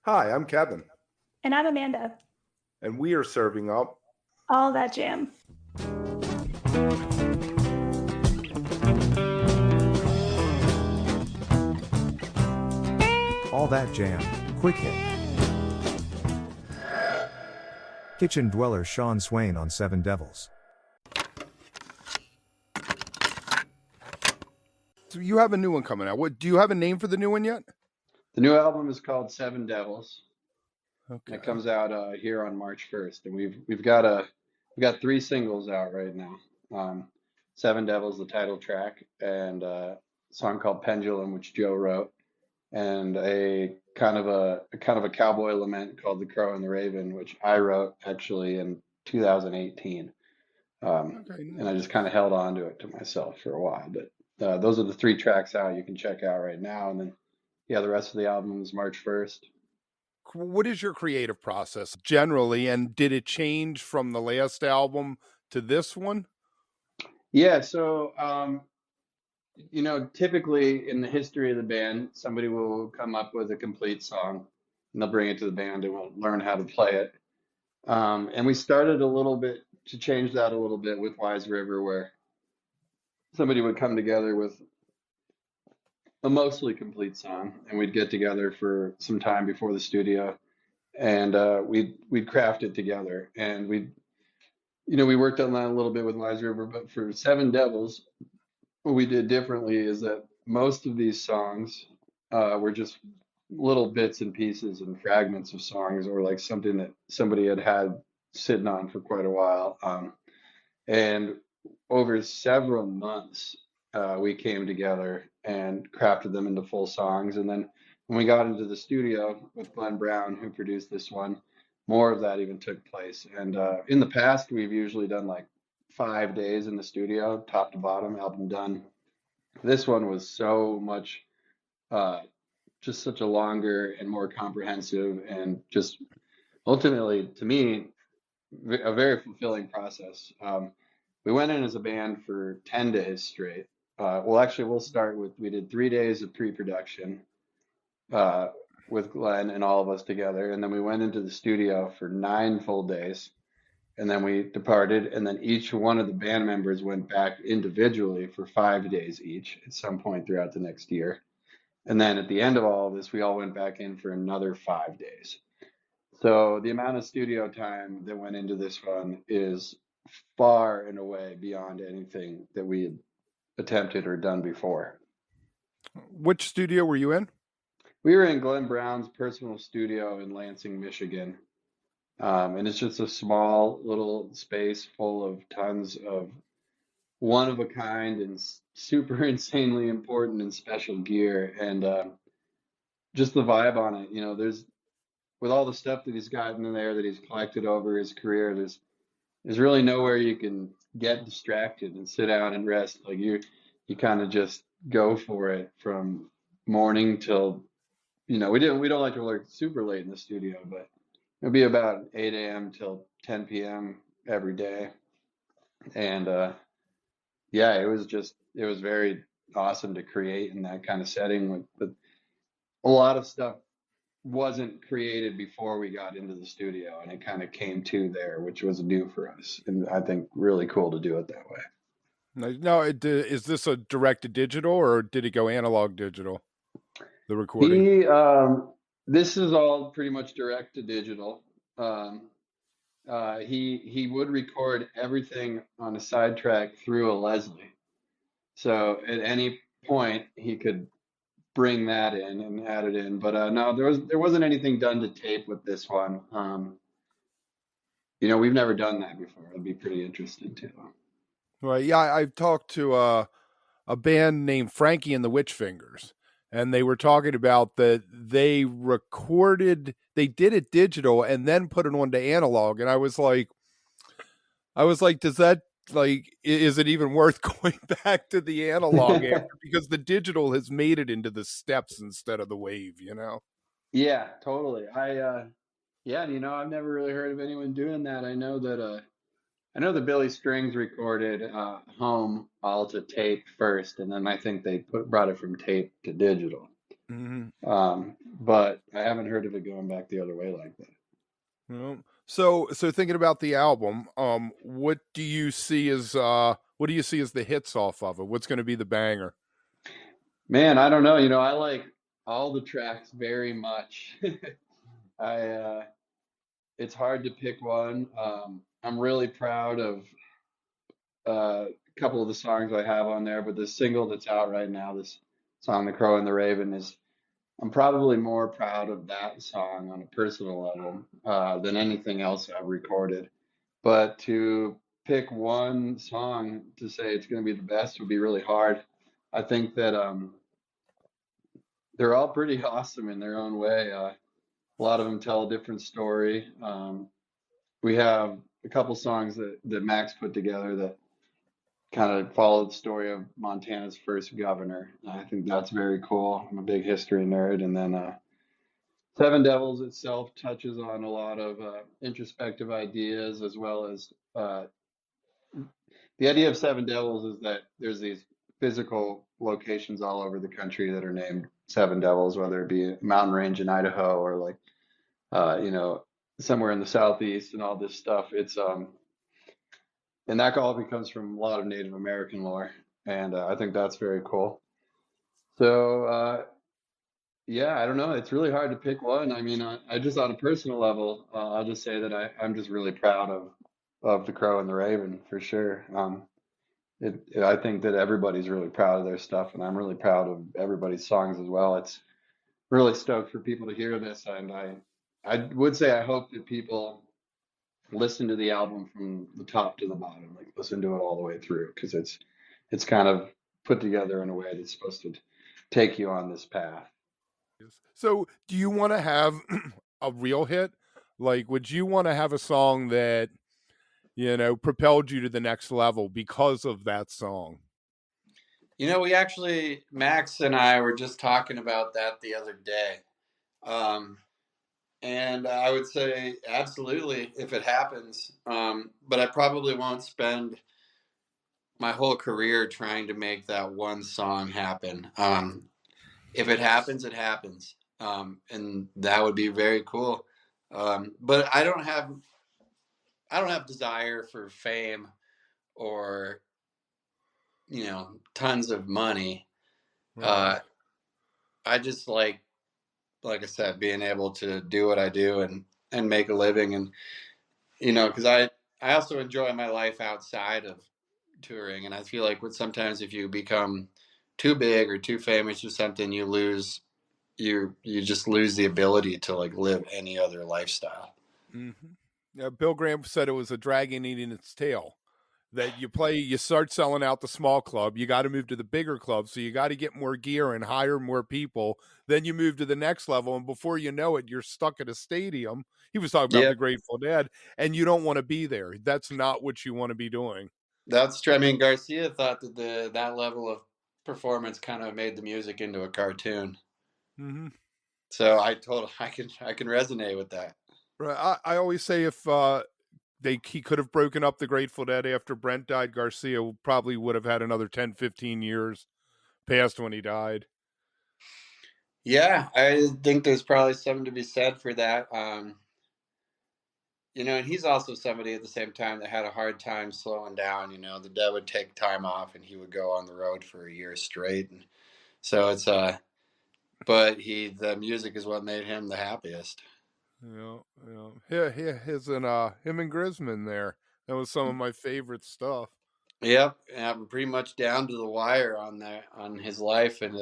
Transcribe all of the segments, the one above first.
Hi, I'm Kevin, And I'm Amanda. and we are serving up All that jam. All That Jam, Quick Hit. Kitchen Dweller Shawn Swain on Seven Devils. So you have a new one coming out. What do you have a name for the new one yet? The new album is called Seven Devils, and Okay. it comes out here on March 1st. And we've got three singles out right now. Seven Devils, the title track, and a song called Pendulum, which Joe wrote, and a kind of a cowboy lament called The Crow and the Raven, which I wrote actually in 2018. Okay, And I nice. just kind of held on to it to myself for a while. But those are the three tracks out you can check out right now. And then, yeah, the rest of the album is March 1st. What is your creative process generally, and did it change from the last album to this one? Yeah, so typically in the history of the band, somebody will come up with a complete song and they'll bring it to the band and we'll learn how to play it. And we started a little bit to change that a little bit with Wise River, where somebody would come together with a mostly complete song, and we'd get together for some time before the studio, and we'd craft it together, and we worked on that a little bit with Wise River, but for Seven Devils, what we did differently is that most of these songs were just little bits and pieces and fragments of songs, or like something that somebody had sitting on for quite a while. And over several months, we came together and crafted them into full songs. And then when we got into the studio with Glenn Brown, who produced this one, more of that even took place. And in the past, we've usually done like 5 days in the studio, top to bottom, album done. This one was so much, uh, just such a longer and more comprehensive and just ultimately, to me, a very fulfilling process. We went in as a band for 10 days straight. Well, actually, we'll start with we did 3 days of pre-production uh, with Glenn and all of us together. And then we went into the studio for 9 full days. And then we departed. And then each one of the band members went back individually for 5 days each at some point throughout the next year. And then at the end of all of this, we all went back in for another 5 days. So the amount of studio time that went into this one is far and away beyond anything that we had attempted or done before. Which studio were you in? We were in Glenn Brown's personal studio in Lansing, Michigan. And it's just a small little space full of tons of one of a kind and super insanely important and special gear. And just the vibe on it, there's with all the stuff that he's gotten in there that he's collected over his career, there's really nowhere you can get distracted and sit down and rest. Like you kind of just go for it from morning till, we don't like to work super late in the studio, but it'll be about 8 a.m. till 10 p.m. every day. And yeah, it was very awesome to create in that kind of setting with a lot of stuff wasn't created before we got into the studio, and it kind of came to there, which was new for us, and I think really cool to do it that way. No, is this a direct to digital or did it go analog digital? The recording. He, this is all pretty much direct to digital. Um, he would record everything on a sidetrack through a Leslie, so at any point he could bring that in and add it in. But no, there wasn't anything done to tape with this one. We've never done that before. I'd be pretty interested too. Well, yeah, I've talked to a band named Frankie and the Witch Fingers, and they were talking about that they did it digital and then put it onto analog, and I was like, does that is it even worth going back to the analog after, because the digital has made it into the steps instead of the wave? Yeah, totally. Yeah, I've never really heard of anyone doing that. I know that Billy Strings recorded Home all to tape first, and then I think they brought it from tape to digital. But I haven't heard of it going back the other way like that. Well, so thinking about the album, what do you see as the hits off of it? What's going to be the banger? Man, I don't know. I like all the tracks very much. I It's hard to pick one. I'm really proud of a couple of the songs I have on there, but the single that's out right now, this song, "The Crow and the Raven," I'm probably more proud of that song on a personal level than anything else I've recorded. But to pick one song to say it's going to be the best would be really hard. I think that they're all pretty awesome in their own way. A lot of them tell a different story. We have a couple songs that Max put together that kind of follow the story of Montana's first governor. I think that's very cool. I'm a big history nerd. And then Seven Devils itself touches on a lot of introspective ideas, as well as the idea of Seven Devils is that there's these physical locations all over the country that are named Seven Devils, whether it be a mountain range in Idaho or like, you know, somewhere in the southeast and all this stuff. And that all becomes from a lot of Native American lore, and I think that's very cool. So yeah, I don't know. It's really hard to pick one. I mean, I just on a personal level, I'll just say that I'm just really proud of the Crow and the Raven for sure. I think that everybody's really proud of their stuff, and I'm really proud of everybody's songs as well. It's really stoked for people to hear this, and I would say I hope that people listen to the album from the top to the bottom, like listen to it all the way through, because it's kind of put together in a way that's supposed to take you on this path. So, do you want to have a real hit? Like, would you want to have a song that propelled you to the next level because of that song? Max and I were just talking about that the other day. And I would say absolutely if it happens. But I probably won't spend my whole career trying to make that one song happen. If it happens, it happens. And that would be very cool. But I don't have desire for fame or, tons of money. Right. I just like I said, being able to do what I do and make a living, and because I also enjoy my life outside of touring, and I feel like sometimes if you become too big or too famous or something, you just lose the ability to like live any other lifestyle. Mm-hmm. Yeah, Bill Graham said it was a dragon eating its tail. That you start selling out the small club, you got to move to the bigger club, so you got to get more gear and hire more people. Then you move to the next level, and before you know it, you're stuck at a stadium. He was talking about Yeah, the Grateful Dead, and you don't want to be there. That's not what you want to be doing. that's true. I mean, Garcia thought that that level of performance kind of made the music into a cartoon. Mm-hmm. So I can resonate with that. Right. I always say if he could have broken up the Grateful Dead after Brent died, Garcia probably would have had another 10, 15 years past when he died. Yeah, I think there's probably something to be said for that. And he's also somebody at the same time that had a hard time slowing down. The Dead would take time off and he would go on the road for a year straight. And so but the music is what made him the happiest. Yeah, him and Grisman there. That was some of my favorite stuff. Yep, I'm pretty much down to the wire on his life, and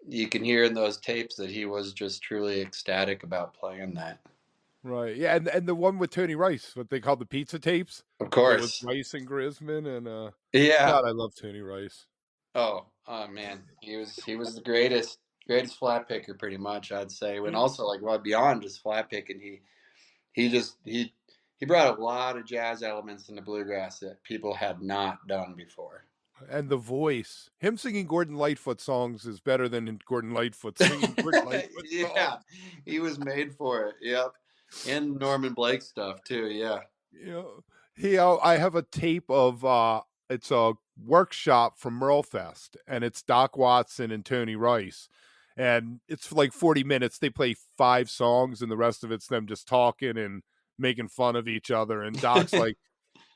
you can hear in those tapes that he was just truly ecstatic about playing that. Right. Yeah, and the one with Tony Rice, what they call the pizza tapes. Of That was course. Rice and Grisman, and Yeah. God, I love Tony Rice. Oh man, he was the greatest flat picker, pretty much, I'd say. And also, like, well, beyond just flat picking, he brought a lot of jazz elements into bluegrass that people had not done before. And the voice, him singing Gordon Lightfoot songs is better than Gordon Lightfoot singing Gordon Lightfoot Yeah, songs. he was made for it. Yep, and Norman Blake stuff too. Yeah. I have a tape of it's a workshop from Merlefest, and it's Doc Watson and Tony Rice, and it's like 40 minutes. They play 5 songs, and the rest of it's them just talking and making fun of each other. And Doc's like,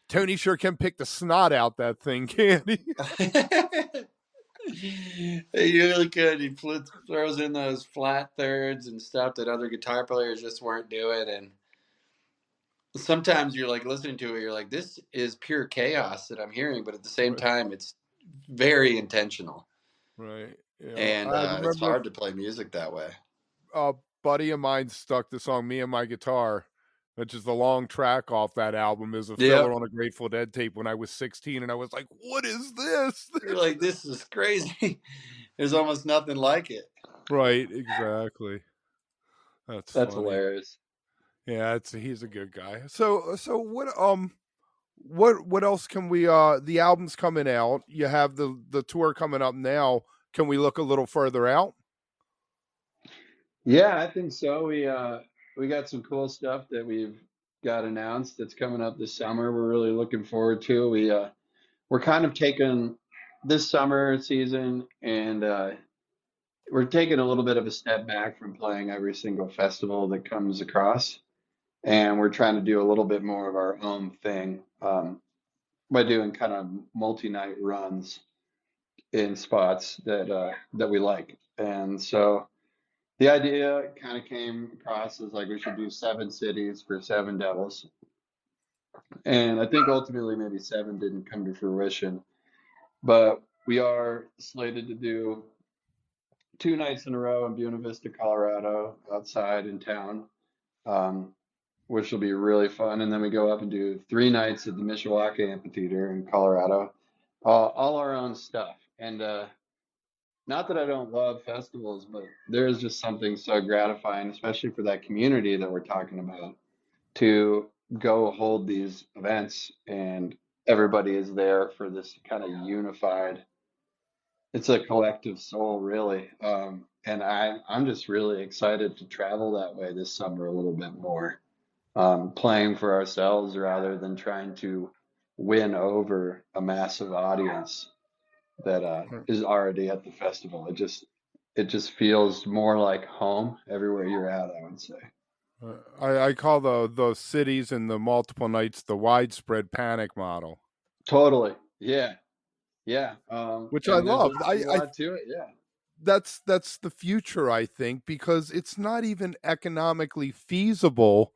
Tony sure can pick the snot out that thing, can't he? He really could. He throws in those flat thirds and stuff that other guitar players just weren't doing. And sometimes you're like listening to it, you're like, this is pure chaos that I'm hearing. But at the same time, it's very intentional. Right. Yeah. And I remember it's hard to play music that way. a buddy of mine stuck the song "Me and My Guitar," which is the long track off that album, is a filler on a Grateful Dead tape when I was 16, and I was like, "What is this?" You're like, "This is crazy." There's almost nothing like it. Right. Exactly. That's funny. Hilarious. Yeah, he's a good guy. So what else can we the album's coming out. You have the tour coming up now. Can we look a little further out? Yeah, I think so. We got some cool stuff that we've got announced that's coming up this summer. We're really looking forward to. We're kind of taking this summer season, and we're taking a little bit of a step back from playing every single festival that comes across, and we're trying to do a little bit more of our own thing by doing kind of multi-night runs in spots that we like. And so the idea kind of came across as like we should do 7 cities for 7 devils. And I think ultimately maybe 7 didn't come to fruition, but we are slated to do 2 nights in a row in Buena Vista, Colorado, outside in town, which will be really fun. And then we go up and do 3 nights at the Mishawaka Amphitheater in Colorado, all our own stuff. And not that I don't love festivals, but there's just something so gratifying, especially for that community that we're talking about, to go hold these events and everybody is there for this kind of unified, it's a collective soul, really. And I'm just really excited to travel that way this summer a little bit more, playing for ourselves rather than trying to win over a massive audience that is already at the festival. It just feels more like home everywhere you're at, I would say. I call the cities and the multiple nights the widespread panic model. Totally. Yeah. Which I love. There's a lot to it. Yeah. That's the future, I think, because it's not even economically feasible.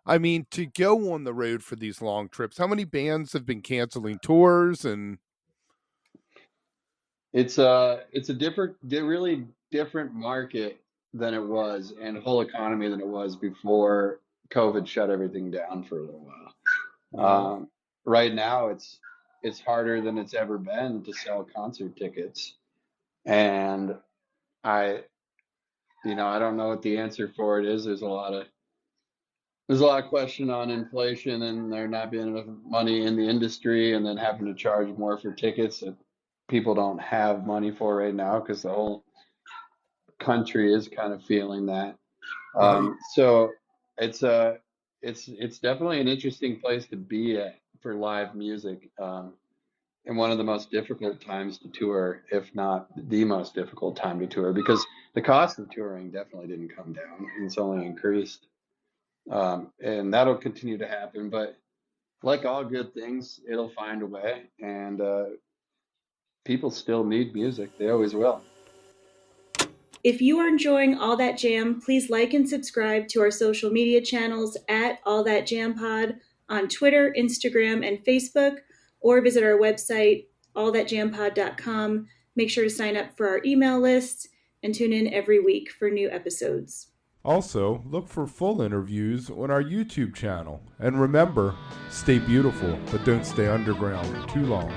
I mean, to go on the road for these long trips. How many bands have been canceling tours? And it's a really different market than it was, and whole economy than it was before COVID shut everything down for a little while. Right now, it's harder than it's ever been to sell concert tickets, and I don't know what the answer for it is. There's a lot of question on inflation and there not being enough money in the industry, and then having to charge more for tickets that people don't have money for right now because the whole country is kind of feeling that. So it's definitely an interesting place to be at for live music, and one of the most difficult times to tour, if not the most difficult time to tour, because the cost of touring definitely didn't come down. It's only increased. And that'll continue to happen. But like all good things, it'll find a way. And people still need music. They always will. If you are enjoying All That Jam, please like and subscribe to our social media channels at All That Jam Pod on Twitter, Instagram, and Facebook, or visit our website, allthatjampod.com. Make sure to sign up for our email list and tune in every week for new episodes. also, look for full interviews on our YouTube channel. And remember, stay beautiful, but don't stay underground too long.